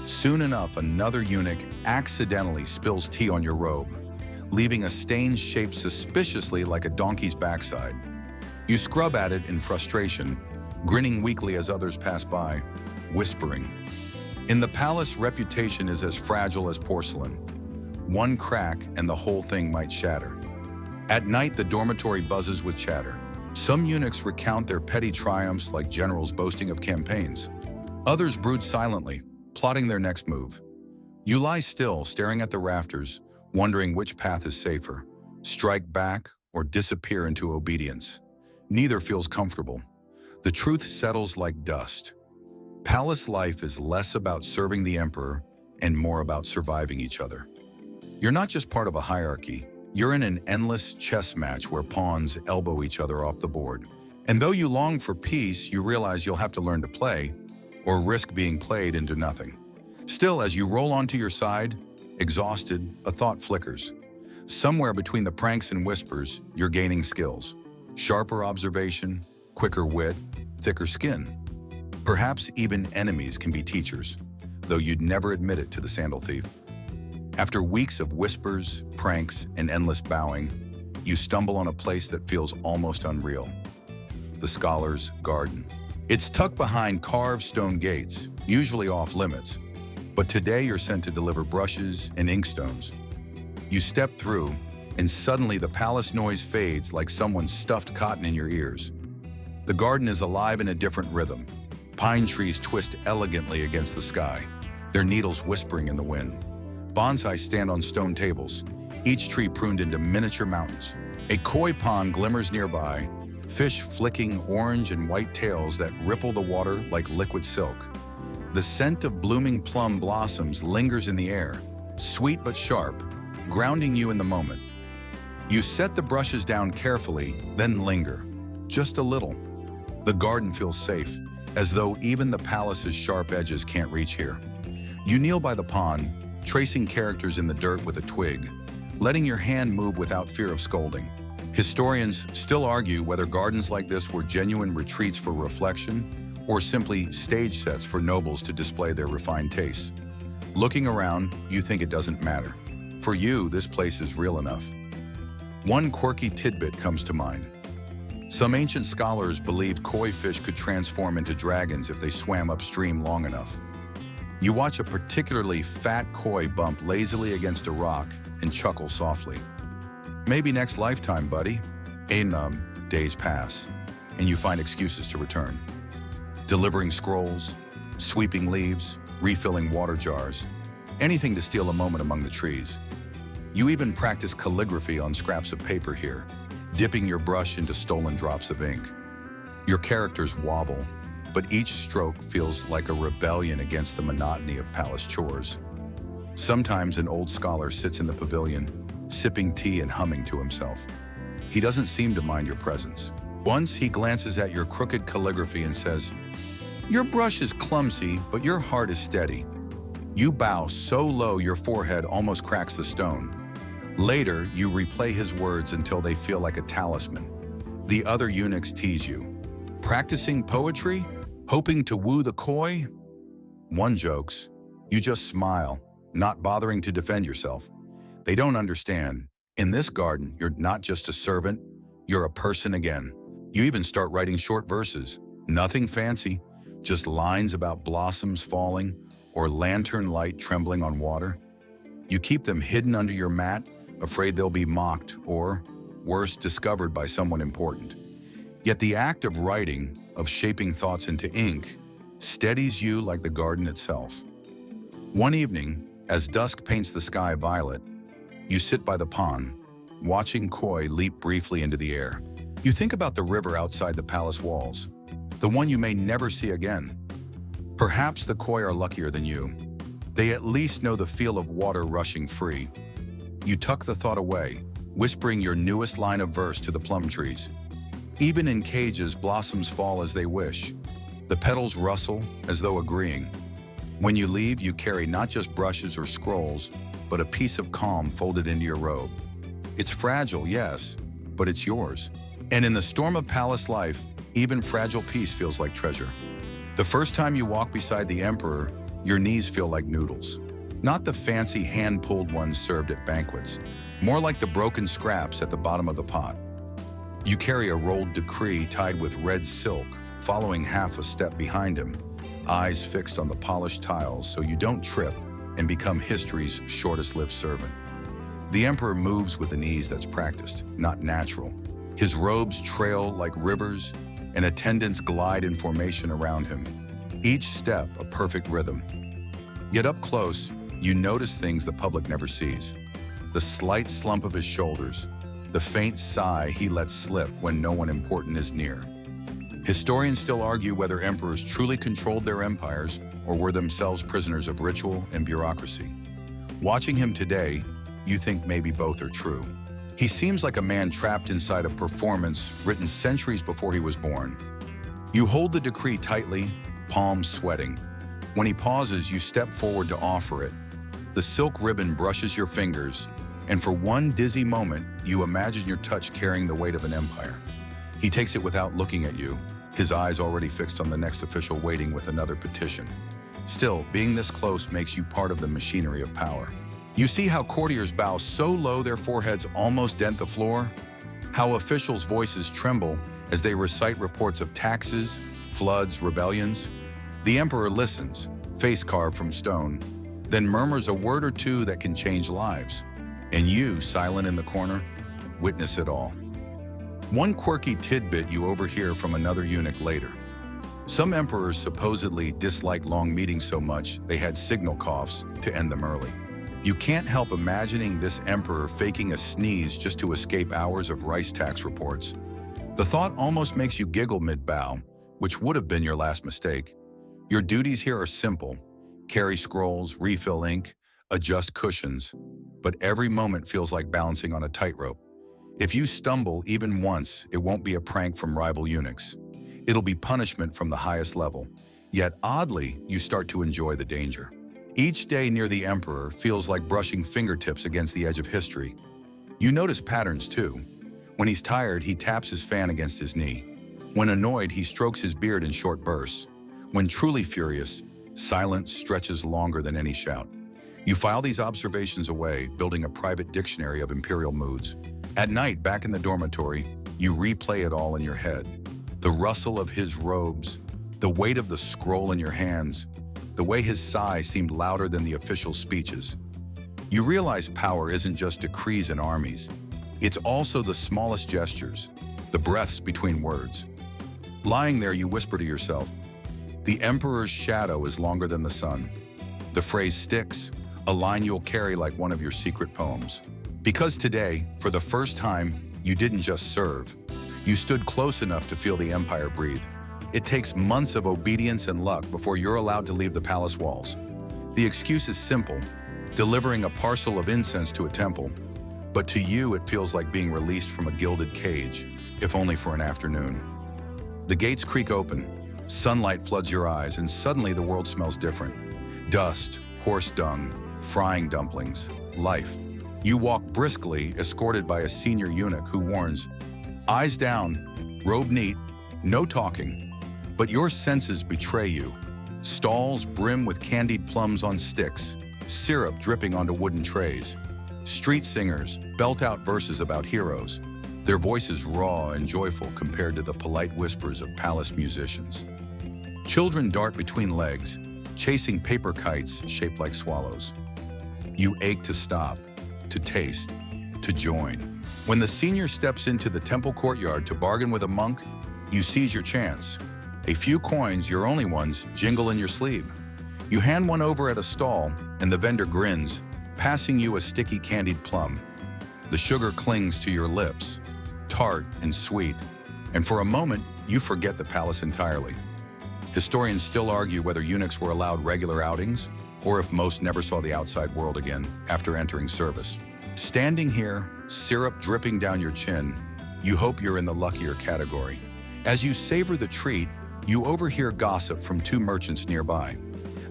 Soon enough, another eunuch accidentally spills tea on your robe, leaving a stain shaped suspiciously like a donkey's backside. You scrub at it in frustration, grinning weakly as others pass by, whispering. In the palace, reputation is as fragile as porcelain. One crack and the whole thing might shatter. At night, the dormitory buzzes with chatter. Some eunuchs recount their petty triumphs like generals boasting of campaigns. Others brood silently, plotting their next move. You lie still, staring at the rafters, wondering which path is safer, strike back or disappear into obedience. Neither feels comfortable. The truth settles like dust. Palace life is less about serving the emperor and more about surviving each other. You're not just part of a hierarchy, you're in an endless chess match where pawns elbow each other off the board. And though you long for peace, you realize you'll have to learn to play or risk being played into nothing. Still, as you roll onto your side, exhausted, a thought flickers. Somewhere between the pranks and whispers, you're gaining skills. Sharper observation, quicker wit, thicker skin. Perhaps even enemies can be teachers, though you'd never admit it to the sandal thief. After weeks of whispers, pranks, and endless bowing, you stumble on a place that feels almost unreal. The scholar's garden. It's tucked behind carved stone gates, usually off limits, but today you're sent to deliver brushes and inkstones. You step through, and suddenly the palace noise fades like someone stuffed cotton in your ears. The garden is alive in a different rhythm. Pine trees twist elegantly against the sky, their needles whispering in the wind. Bonsai stand on stone tables, each tree pruned into miniature mountains. A koi pond glimmers nearby, fish flicking orange and white tails that ripple the water like liquid silk. The scent of blooming plum blossoms lingers in the air, sweet but sharp, grounding you in the moment. You set the brushes down carefully, then linger, just a little. The garden feels safe, as though even the palace's sharp edges can't reach here. You kneel by the pond, tracing characters in the dirt with a twig, letting your hand move without fear of scolding. Historians still argue whether gardens like this were genuine retreats for reflection or simply stage sets for nobles to display their refined tastes. Looking around, you think it doesn't matter. For you, this place is real enough. One quirky tidbit comes to mind. Some ancient scholars believed koi fish could transform into dragons if they swam upstream long enough. You watch a particularly fat koi bump lazily against a rock and chuckle softly. Maybe next lifetime, buddy. Days pass, and you find excuses to return. Delivering scrolls, sweeping leaves, refilling water jars, anything to steal a moment among the trees. You even practice calligraphy on scraps of paper here, dipping your brush into stolen drops of ink. Your characters wobble, but each stroke feels like a rebellion against the monotony of palace chores. Sometimes an old scholar sits in the pavilion, sipping tea and humming to himself. He doesn't seem to mind your presence. Once he glances at your crooked calligraphy and says, Your brush is clumsy, but your heart is steady. You bow so low your forehead almost cracks the stone. Later, you replay his words until they feel like a talisman. The other eunuchs tease you. Practicing poetry? Hoping to woo the koi? One jokes. You just smile, not bothering to defend yourself. They don't understand. In this garden, you're not just a servant, you're a person again. You even start writing short verses. Nothing fancy, just lines about blossoms falling or lantern light trembling on water. You keep them hidden under your mat, afraid they'll be mocked or, worse, discovered by someone important. Yet the act of writing, of shaping thoughts into ink, steadies you like the garden itself. One evening, as dusk paints the sky violet, you sit by the pond, watching koi leap briefly into the air. You think about the river outside the palace walls, the one you may never see again. Perhaps the koi are luckier than you. They at least know the feel of water rushing free. You tuck the thought away, whispering your newest line of verse to the plum trees. Even in cages, blossoms fall as they wish. The petals rustle as though agreeing. When you leave, you carry not just brushes or scrolls, but a piece of calm folded into your robe. It's fragile, yes, but it's yours. And in the storm of palace life, even fragile peace feels like treasure. The first time you walk beside the emperor, your knees feel like noodles. Not the fancy hand-pulled ones served at banquets, more like the broken scraps at the bottom of the pot. You carry a rolled decree tied with red silk, following half a step behind him, eyes fixed on the polished tiles so you don't trip and become history's shortest-lived servant. The emperor moves with an ease that's practiced, not natural. His robes trail like rivers, and attendants glide in formation around him, each step a perfect rhythm. Yet up close, you notice things the public never sees. The slight slump of his shoulders, the faint sigh he lets slip when no one important is near. Historians still argue whether emperors truly controlled their empires or were themselves prisoners of ritual and bureaucracy. Watching him today, you think maybe both are true. He seems like a man trapped inside a performance written centuries before he was born. You hold the decree tightly, palms sweating. When he pauses, you step forward to offer it. The silk ribbon brushes your fingers, and for one dizzy moment, you imagine your touch carrying the weight of an empire. He takes it without looking at you, his eyes already fixed on the next official waiting with another petition. Still, being this close makes you part of the machinery of power. You see how courtiers bow so low their foreheads almost dent the floor? How officials' voices tremble as they recite reports of taxes, floods, rebellions? The emperor listens, face carved from stone, then murmurs a word or two that can change lives. And you, silent in the corner, witness it all. One quirky tidbit you overhear from another eunuch later. Some emperors supposedly disliked long meetings so much they had signal coughs to end them early. You can't help imagining this emperor faking a sneeze just to escape hours of rice tax reports. The thought almost makes you giggle mid-bow, which would have been your last mistake. Your duties here are simple: carry scrolls, refill ink, adjust cushions, but every moment feels like balancing on a tightrope. If you stumble even once, it won't be a prank from rival eunuchs. It'll be punishment from the highest level. Yet oddly, you start to enjoy the danger. Each day near the emperor feels like brushing fingertips against the edge of history. You notice patterns too. When he's tired, he taps his fan against his knee. When annoyed, he strokes his beard in short bursts. When truly furious, silence stretches longer than any shout. You file these observations away, building a private dictionary of imperial moods. At night, back in the dormitory, you replay it all in your head. The rustle of his robes, the weight of the scroll in your hands, the way his sigh seemed louder than the official speeches. You realize power isn't just decrees and armies. It's also the smallest gestures, the breaths between words. Lying there, you whisper to yourself, "The emperor's shadow is longer than the sun." The phrase sticks, a line you'll carry like one of your secret poems. Because today, for the first time, you didn't just serve. You stood close enough to feel the empire breathe. It takes months of obedience and luck before you're allowed to leave the palace walls. The excuse is simple: delivering a parcel of incense to a temple. But to you, it feels like being released from a gilded cage, if only for an afternoon. The gates creak open. Sunlight floods your eyes, and suddenly the world smells different. Dust, horse dung, frying dumplings, life. You walk briskly, escorted by a senior eunuch who warns, eyes down, robe neat, no talking. But your senses betray you. Stalls brim with candied plums on sticks, syrup dripping onto wooden trays. Street singers belt out verses about heroes, their voices raw and joyful compared to the polite whispers of palace musicians. Children dart between legs, chasing paper kites shaped like swallows. You ache to stop, to taste, to join. When the senior steps into the temple courtyard to bargain with a monk, you seize your chance. A few coins, your only ones, jingle in your sleeve. You hand one over at a stall, and the vendor grins, passing you a sticky candied plum. The sugar clings to your lips, tart and sweet, and for a moment, you forget the palace entirely. Historians still argue whether eunuchs were allowed regular outings, or if most never saw the outside world again after entering service. Standing here, syrup dripping down your chin, you hope you're in the luckier category. As you savor the treat, you overhear gossip from two merchants nearby.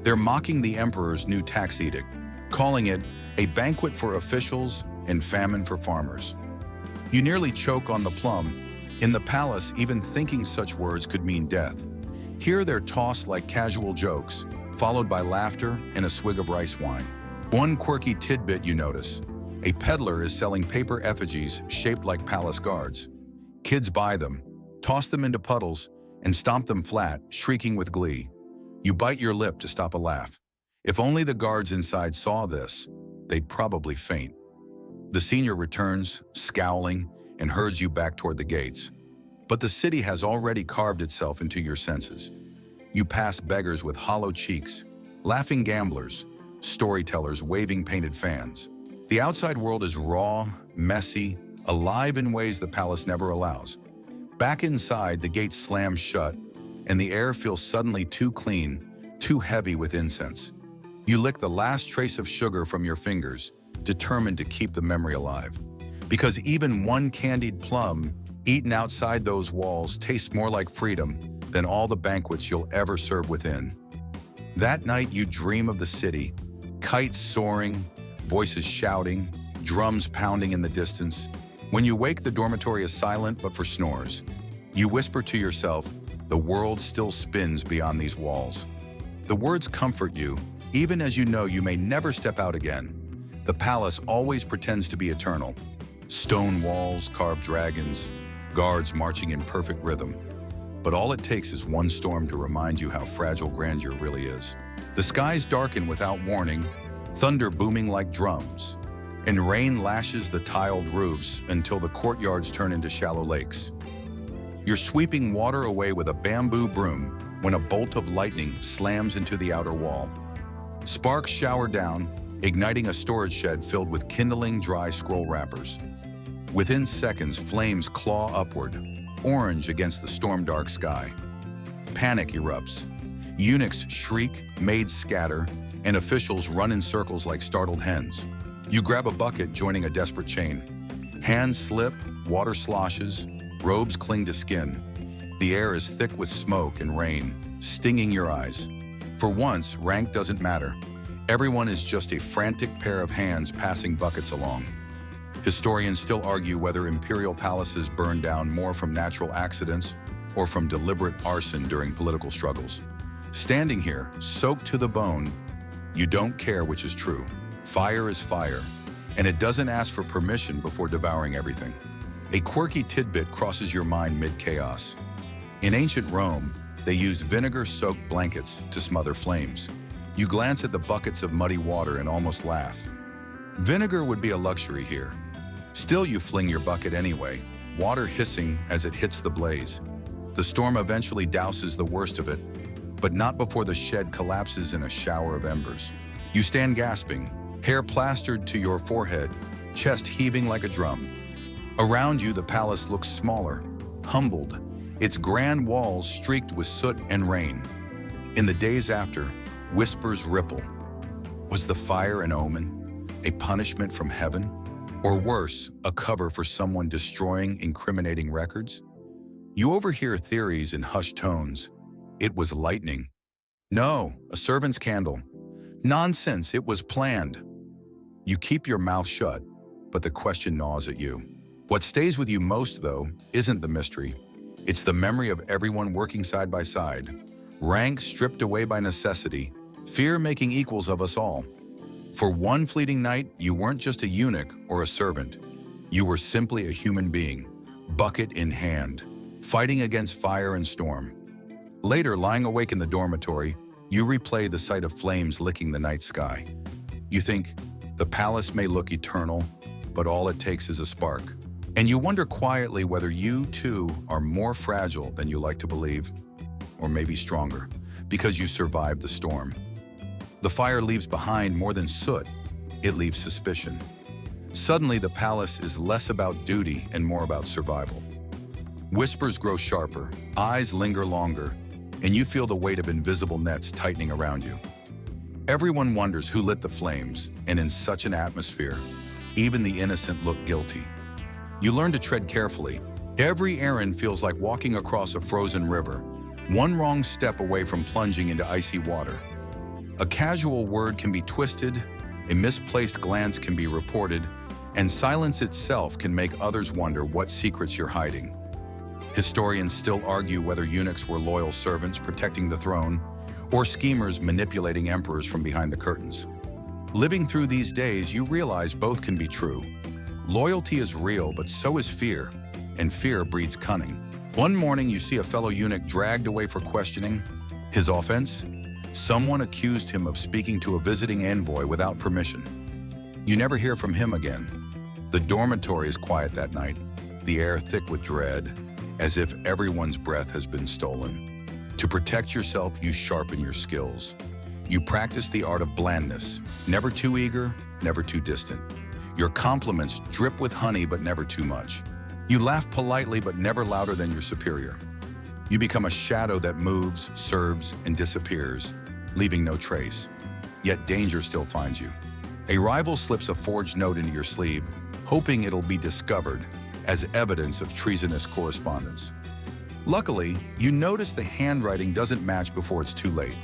They're mocking the emperor's new tax edict, calling it a banquet for officials and famine for farmers. You nearly choke on the plum. In the palace, even thinking such words could mean death. Here they're tossed like casual jokes, followed by laughter and a swig of rice wine. One quirky tidbit you notice: a peddler is selling paper effigies shaped like palace guards. Kids buy them, toss them into puddles, and stomp them flat, shrieking with glee. You bite your lip to stop a laugh. If only the guards inside saw this, they'd probably faint. The senior returns, scowling, and herds you back toward the gates. But the city has already carved itself into your senses. You pass beggars with hollow cheeks, laughing gamblers, storytellers waving painted fans. The outside world is raw, messy, alive in ways the palace never allows. Back inside, the gates slam shut, and the air feels suddenly too clean, too heavy with incense. You lick the last trace of sugar from your fingers, determined to keep the memory alive. Because even one candied plum, eaten outside those walls, tastes more like freedom than all the banquets you'll ever serve within. That night, you dream of the city, kites soaring, voices shouting, drums pounding in the distance. When you wake, the dormitory is silent but for snores. You whisper to yourself, the world still spins beyond these walls. The words comfort you, even as you know you may never step out again. The palace always pretends to be eternal. Stone walls, carved dragons, guards marching in perfect rhythm. But all it takes is one storm to remind you how fragile grandeur really is. The skies darken without warning, thunder booming like drums, and rain lashes the tiled roofs until the courtyards turn into shallow lakes. You're sweeping water away with a bamboo broom when a bolt of lightning slams into the outer wall. Sparks shower down, igniting a storage shed filled with kindling dry scroll wrappers. Within seconds, flames claw upward, orange against the storm-dark sky. Panic erupts. Eunuchs shriek, maids scatter, and officials run in circles like startled hens. You grab a bucket, joining a desperate chain. Hands slip, water sloshes, robes cling to skin. The air is thick with smoke and rain, stinging your eyes. For once, rank doesn't matter. Everyone is just a frantic pair of hands passing buckets along. Historians still argue whether imperial palaces burned down more from natural accidents or from deliberate arson during political struggles. Standing here, soaked to the bone, you don't care which is true. Fire is fire, and it doesn't ask for permission before devouring everything. A quirky tidbit crosses your mind mid-chaos. In ancient Rome, they used vinegar-soaked blankets to smother flames. You glance at the buckets of muddy water and almost laugh. Vinegar would be a luxury here. Still, you fling your bucket anyway, water hissing as it hits the blaze. The storm eventually douses the worst of it, but not before the shed collapses in a shower of embers. You stand gasping, hair plastered to your forehead, chest heaving like a drum. Around you, the palace looks smaller, humbled, its grand walls streaked with soot and rain. In the days after, whispers ripple. Was the fire an omen, a punishment from heaven? Or worse, a cover for someone destroying incriminating records? You overhear theories in hushed tones. It was lightning. No, a servant's candle. Nonsense, it was planned. You keep your mouth shut, but the question gnaws at you. What stays with you most, though, isn't the mystery. It's the memory of everyone working side by side, rank stripped away by necessity, fear making equals of us all. For one fleeting night, you weren't just a eunuch or a servant. You were simply a human being, bucket in hand, fighting against fire and storm. Later, lying awake in the dormitory, you replay the sight of flames licking the night sky. You think, the palace may look eternal, but all it takes is a spark. And you wonder quietly whether you, too, are more fragile than you like to believe, or maybe stronger, because you survived the storm. The fire leaves behind more than soot, it leaves suspicion. Suddenly, the palace is less about duty and more about survival. Whispers grow sharper, eyes linger longer, and you feel the weight of invisible nets tightening around you. Everyone wonders who lit the flames, and in such an atmosphere, even the innocent look guilty. You learn to tread carefully. Every errand feels like walking across a frozen river, one wrong step away from plunging into icy water. A casual word can be twisted, a misplaced glance can be reported, and silence itself can make others wonder what secrets you're hiding. Historians still argue whether eunuchs were loyal servants protecting the throne, or schemers manipulating emperors from behind the curtains. Living through these days, you realize both can be true. Loyalty is real, but so is fear, and fear breeds cunning. One morning, you see a fellow eunuch dragged away for questioning. His offense? Someone accused him of speaking to a visiting envoy without permission. You never hear from him again. The dormitory is quiet that night, the air thick with dread, as if everyone's breath has been stolen. To protect yourself, you sharpen your skills. You practice the art of blandness, never too eager, never too distant. Your compliments drip with honey, but never too much. You laugh politely, but never louder than your superior. You become a shadow that moves, serves, and disappears, leaving no trace. Yet danger still finds you. A rival slips a forged note into your sleeve, hoping it'll be discovered as evidence of treasonous correspondence. Luckily, you notice the handwriting doesn't match before it's too late.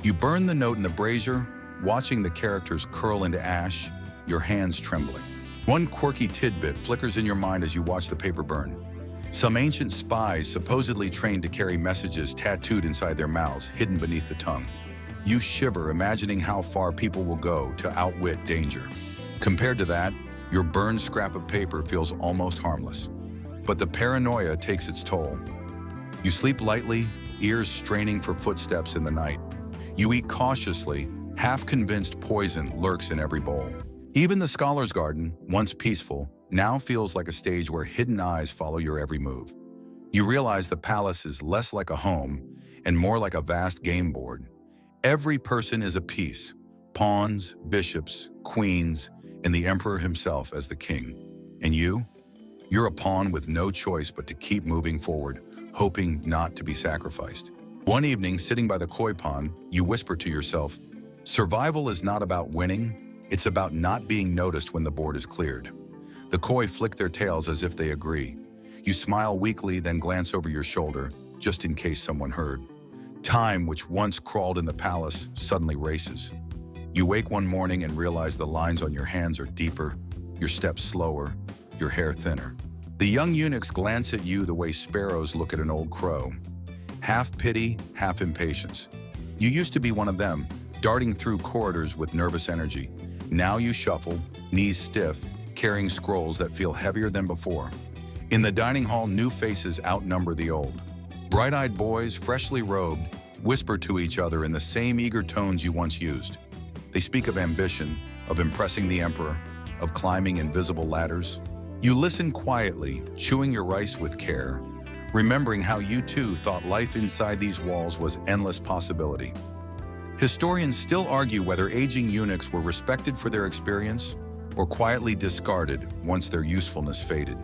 You burn the note in the brazier, watching the characters curl into ash, your hands trembling. One quirky tidbit flickers in your mind as you watch the paper burn. Some ancient spies supposedly trained to carry messages tattooed inside their mouths, hidden beneath the tongue. You shiver, imagining how far people will go to outwit danger. Compared to that, your burned scrap of paper feels almost harmless. But the paranoia takes its toll. You sleep lightly, ears straining for footsteps in the night. You eat cautiously, half convinced poison lurks in every bowl. Even the scholar's garden, once peaceful, now feels like a stage where hidden eyes follow your every move. You realize the palace is less like a home and more like a vast game board. Every person is a piece, pawns, bishops, queens, and the emperor himself as the king. And you're a pawn with no choice but to keep moving forward, hoping not to be sacrificed. One evening, sitting by the koi pond, you whisper to yourself, survival is not about winning, it's about not being noticed when the board is cleared. The koi flick their tails as if they agree. You smile weakly, then glance over your shoulder, just in case someone heard. Time, which once crawled in the palace, suddenly races. You wake one morning and realize the lines on your hands are deeper, your steps slower, your hair thinner. The young eunuchs glance at you the way sparrows look at an old crow. Half pity, half impatience. You used to be one of them, darting through corridors with nervous energy. Now you shuffle, knees stiff, carrying scrolls that feel heavier than before. In the dining hall, new faces outnumber the old. Bright-eyed boys, freshly robed, whisper to each other in the same eager tones you once used. They speak of ambition, of impressing the emperor, of climbing invisible ladders. You listen quietly, chewing your rice with care, remembering how you too thought life inside these walls was endless possibility. Historians still argue whether aging eunuchs were respected for their experience or quietly discarded once their usefulness faded.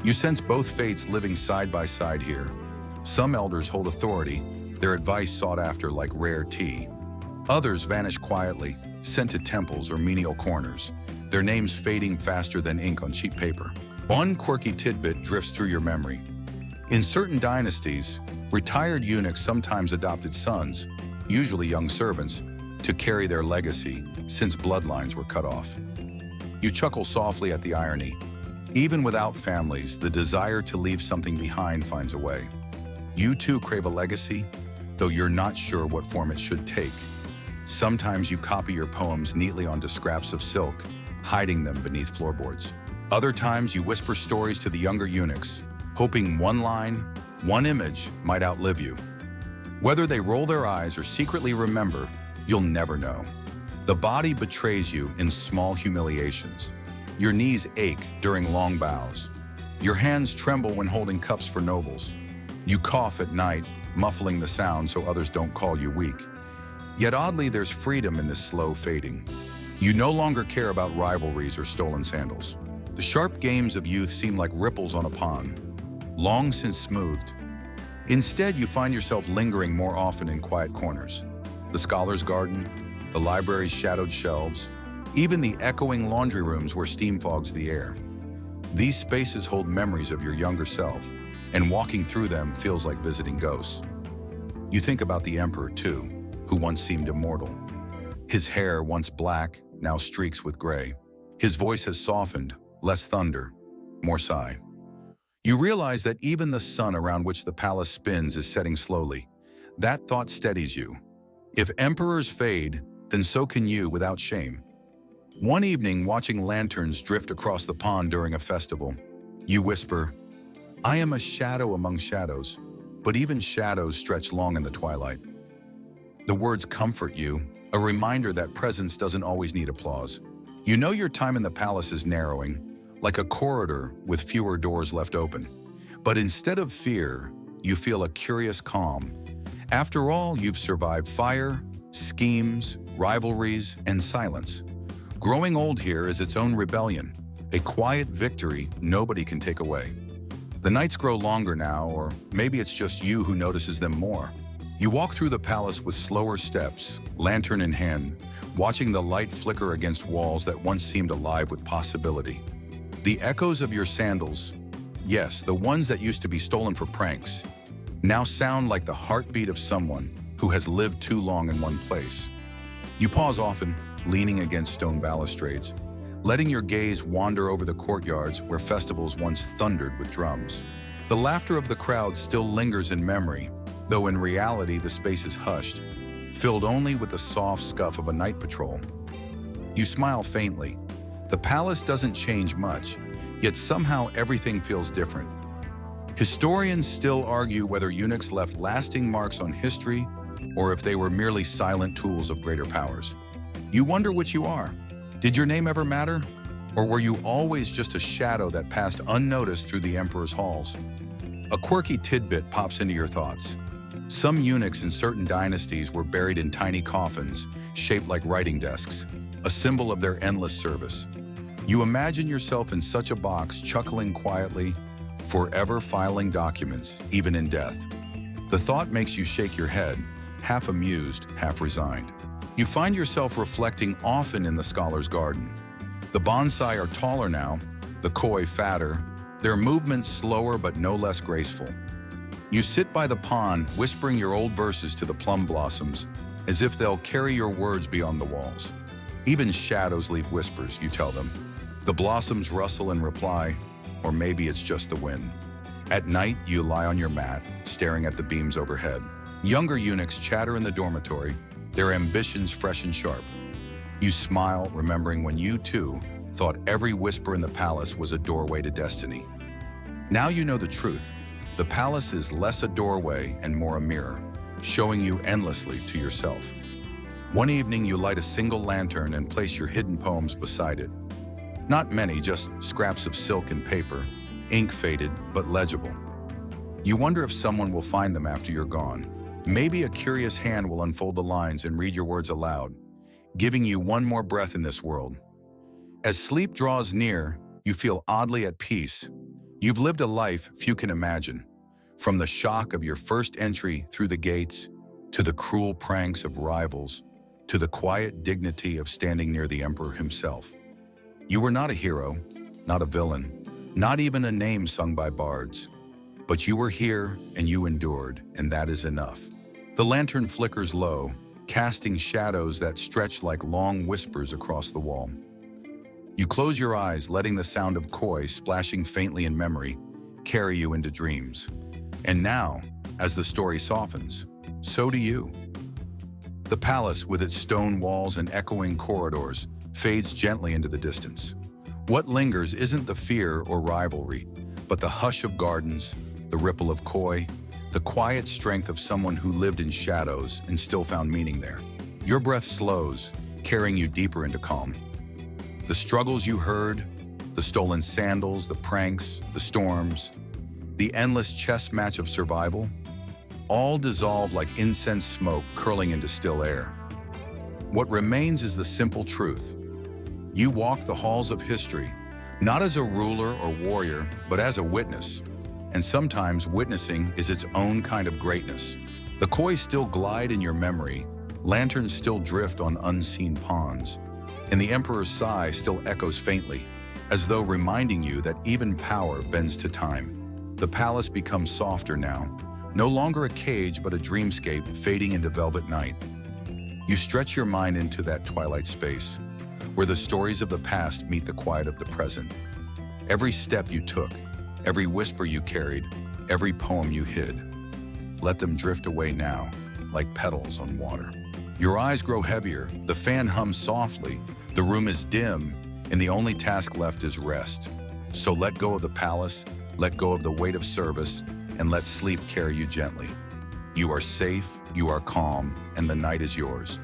You sense both fates living side by side here. Some elders hold authority, their advice sought after like rare tea. Others vanish quietly, sent to temples or menial corners, their names fading faster than ink on cheap paper. One quirky tidbit drifts through your memory. In certain dynasties, retired eunuchs sometimes adopted sons, usually young servants, to carry their legacy since bloodlines were cut off. You chuckle softly at the irony. Even without families, the desire to leave something behind finds a way. You too crave a legacy, though you're not sure what form it should take. Sometimes you copy your poems neatly onto scraps of silk, hiding them beneath floorboards. Other times you whisper stories to the younger eunuchs, hoping one line, one image might outlive you. Whether they roll their eyes or secretly remember, you'll never know. The body betrays you in small humiliations. Your knees ache during long bows. Your hands tremble when holding cups for nobles. You cough at night, muffling the sound so others don't call you weak. Yet oddly, there's freedom in this slow fading. You no longer care about rivalries or stolen sandals. The sharp games of youth seem like ripples on a pond, long since smoothed. Instead, you find yourself lingering more often in quiet corners. The scholar's garden, the library's shadowed shelves, even the echoing laundry rooms where steam fogs the air. These spaces hold memories of your younger self, and walking through them feels like visiting ghosts. You think about the emperor, too, who once seemed immortal. His hair, once black, now streaks with gray. His voice has softened, less thunder, more sigh. You realize that even the sun around which the palace spins is setting slowly. That thought steadies you. If emperors fade, then so can you without shame. One evening, watching lanterns drift across the pond during a festival, you whisper, "I am a shadow among shadows, but even shadows stretch long in the twilight." The words comfort you, a reminder that presence doesn't always need applause. You know your time in the palace is narrowing, like a corridor with fewer doors left open. But instead of fear, you feel a curious calm. After all, you've survived fire, schemes, rivalries, and silence. Growing old here is its own rebellion, a quiet victory nobody can take away. The nights grow longer now, or maybe it's just you who notices them more. You walk through the palace with slower steps, lantern in hand, watching the light flicker against walls that once seemed alive with possibility. The echoes of your sandals, yes, the ones that used to be stolen for pranks, now sound like the heartbeat of someone who has lived too long in one place. You pause often, leaning against stone balustrades, letting your gaze wander over the courtyards where festivals once thundered with drums. The laughter of the crowd still lingers in memory, though in reality the space is hushed, filled only with the soft scuff of a night patrol. You smile faintly. The palace doesn't change much, yet somehow everything feels different. Historians still argue whether eunuchs left lasting marks on history or if they were merely silent tools of greater powers. You wonder which you are. Did your name ever matter? Or were you always just a shadow that passed unnoticed through the emperor's halls? A quirky tidbit pops into your thoughts. Some eunuchs in certain dynasties were buried in tiny coffins, shaped like writing desks, a symbol of their endless service. You imagine yourself in such a box, chuckling quietly, forever filing documents, even in death. The thought makes you shake your head, half amused, half resigned. You find yourself reflecting often in the scholar's garden. The bonsai are taller now, the koi fatter, their movements slower but no less graceful. You sit by the pond, whispering your old verses to the plum blossoms, as if they'll carry your words beyond the walls. Even shadows leave whispers, you tell them. The blossoms rustle in reply, or maybe it's just the wind. At night, you lie on your mat, staring at the beams overhead. Younger eunuchs chatter in the dormitory, their ambitions fresh and sharp. You smile, remembering when you, too, thought every whisper in the palace was a doorway to destiny. Now you know the truth. The palace is less a doorway and more a mirror, showing you endlessly to yourself. One evening, you light a single lantern and place your hidden poems beside it. Not many, just scraps of silk and paper, ink faded but legible. You wonder if someone will find them after you're gone. Maybe a curious hand will unfold the lines and read your words aloud, giving you one more breath in this world. As sleep draws near, you feel oddly at peace. You've lived a life few can imagine, from the shock of your first entry through the gates, to the cruel pranks of rivals, to the quiet dignity of standing near the emperor himself. You were not a hero, not a villain, not even a name sung by bards, But you were here and you endured, and that is enough. The lantern flickers low, casting shadows that stretch like long whispers across the wall. You close your eyes, letting the sound of koi splashing faintly in memory carry you into dreams. And now, as the story softens, so do you. The palace, with its stone walls and echoing corridors, fades gently into the distance. What lingers isn't the fear or rivalry, but the hush of gardens, the ripple of koi, the quiet strength of someone who lived in shadows and still found meaning there. Your breath slows, carrying you deeper into calm. The struggles you heard, the stolen sandals, the pranks, the storms, the endless chess match of survival, all dissolve like incense smoke curling into still air. What remains is the simple truth. You walk the halls of history, not as a ruler or warrior, but as a witness. And sometimes witnessing is its own kind of greatness. The koi still glide in your memory, lanterns still drift on unseen ponds, and the emperor's sigh still echoes faintly, as though reminding you that even power bends to time. The palace becomes softer now, no longer a cage but a dreamscape fading into velvet night. You stretch your mind into that twilight space, where the stories of the past meet the quiet of the present. Every step you took, every whisper you carried, every poem you hid, let them drift away now, like petals on water. Your eyes grow heavier, the fan hums softly, the room is dim, and the only task left is rest. So let go of the palace, let go of the weight of service, and let sleep carry you gently. You are safe, you are calm, and the night is yours.